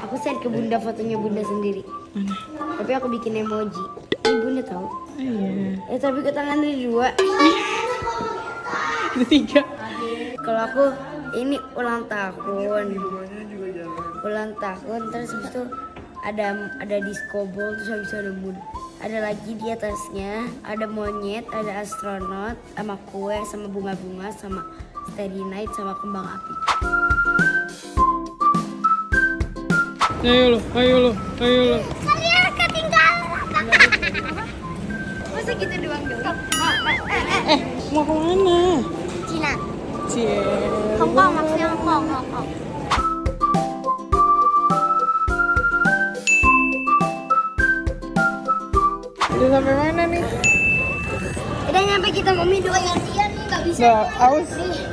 Aku send ke bunda fotonya bunda sendiri. Mana? Tapi aku bikin emoji. Ini bunda tahu. Oh, iya. Tapi ke tangan ada 2. Ada 3. Kalau aku ini ulang tahun. Ulang tahun terus habis itu ada disco ball terus habis itu ada moon. Ada lagi di atasnya ada monyet, ada astronot, sama kue, sama bunga-bunga, sama starry night, sama kembang api. Ayo lo. Kalian ketinggalan. Masa gitu doang dong? Mau ke mana? Cina. Cie. Hongkong maksudnya Hongkong. Udah sampai mana nih? Udah nyampe kita Mami doyan nih nggak bisa. Udah aus. Nih.